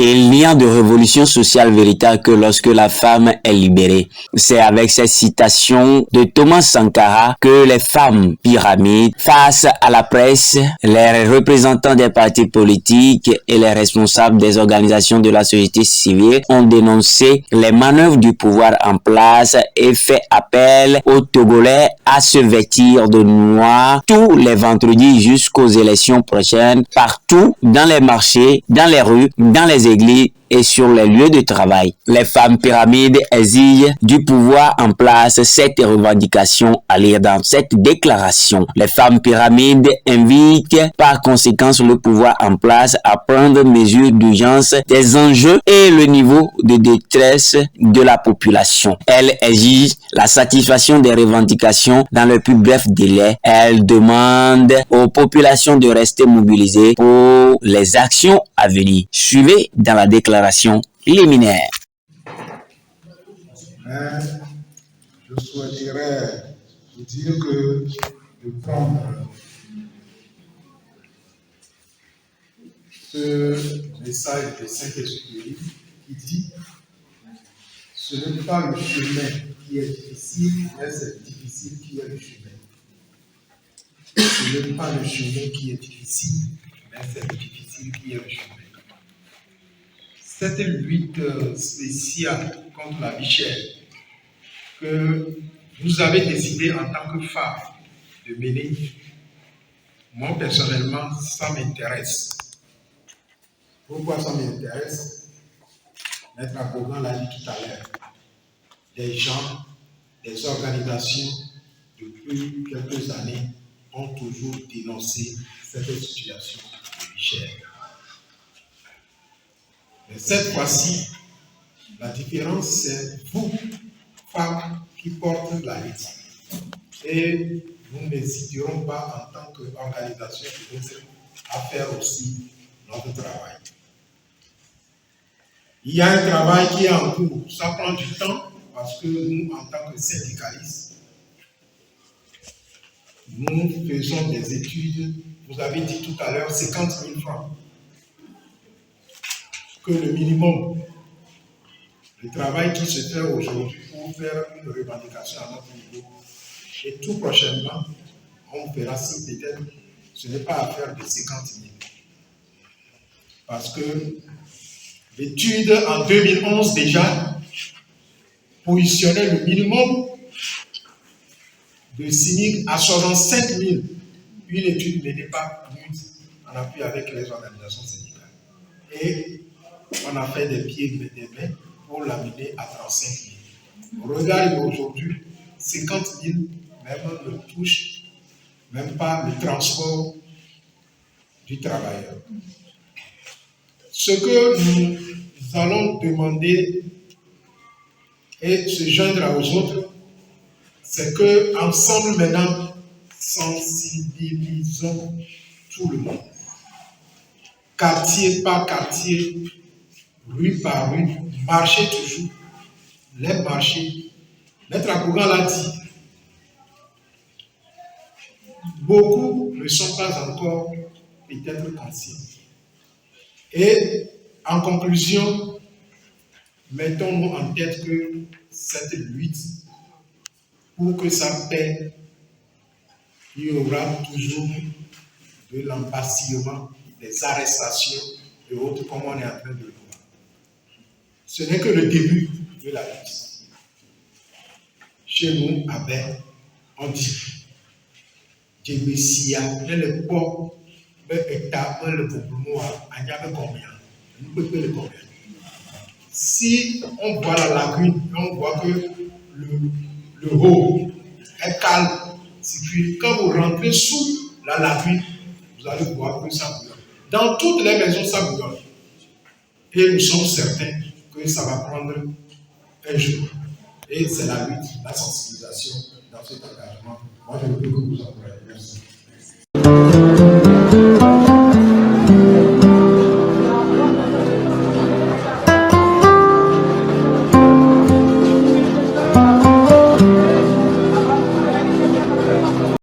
Il n'y a de révolution sociale véritable que lorsque la femme est libérée. C'est avec cette citation de Thomas Sankara que les femmes pyramides, face à la presse, les représentants des partis politiques et les responsables des organisations de la société civile ont dénoncé les manœuvres du pouvoir en place et fait appel aux Togolais à se vêtir de noir tous les vendredis jusqu'aux élections prochaines, partout dans les marchés, dans les rues, dans les églises et sur les lieux de travail. Les femmes pyramides exigent du pouvoir en place cette revendication à lire dans cette déclaration. Les femmes pyramides invitent par conséquent le pouvoir en place à prendre mesures d'urgence des enjeux et le niveau de détresse de la population. Elles exigent la satisfaction des revendications dans le plus bref délai. Elles demandent aux populations de rester mobilisées pour les actions à venir. Suivez dans la déclaration liminaire. Je souhaiterais vous dire que de prendre ce message de Saint-Exupéry qui dit « Ce n'est pas le chemin qui est difficile, mais c'est difficile qui est le chemin. Ce n'est pas le chemin qui est difficile, mais c'est difficile qui est le chemin. » Cette lutte spéciale contre la vie chère que vous avez décidé en tant que femme de mener, moi personnellement, ça m'intéresse. Pourquoi ça m'intéresse? Maître Abogan l'a dit tout à l'heure. Des gens, des organisations, depuis quelques années, ont toujours dénoncé cette situation de vie chère. Mais cette fois-ci, la différence, c'est vous, femmes, qui portent la lutte. Et nous n'hésiterons pas, en tant qu'organisation, à faire aussi notre travail. Il y a un travail qui est en cours. Ça prend du temps, parce que nous, en tant que syndicalistes, nous faisons des études. Vous avez dit tout à l'heure 50 000 francs. Que le minimum, le travail qui se fait aujourd'hui pour faire une revendication à notre niveau, et tout prochainement, on verra si peut-être ce n'est pas affaire de 50 000. Parce que l'étude en 2011 déjà positionnait le minimum de 6 000 à 65 000. Une étude n'était pas plus en appui avec les organisations syndicales. Et on a fait des pieds et des mains pour l'amener à 35 000. Regardez aujourd'hui, 50 000 même ne touchent même pas le transport du travailleur. Ce que nous allons demander et se joindre aux autres, c'est que ensemble maintenant, sensibilisons tout le monde. Quartier par quartier, rue par rue, marchez toujours. Les marchés, Maître Abogan l'a dit, beaucoup ne sont pas encore peut-être conscients. Et en conclusion, mettons-nous en tête que cette lutte, pour que ça paie, il y aura toujours de l'embastillement, des arrestations et autres, comme on est en train de le voir. Ce n'est que le début de la lutte. Chez nous, à Berne, on dit Djébessia, le port, le gouvernement, il y avait combien? Nous pouvons le combien? Si on voit la lagune, on voit que le haut est calme, quand vous rentrez sous la lagune, vous allez voir que ça bouillonne. Dans toutes les maisons, ça bouillonne. Et nous sommes certains que ça va prendre un jour. Et c'est la lutte, la sensibilisation dans cet engagement. Moi, je veux que vous en parliez. Merci.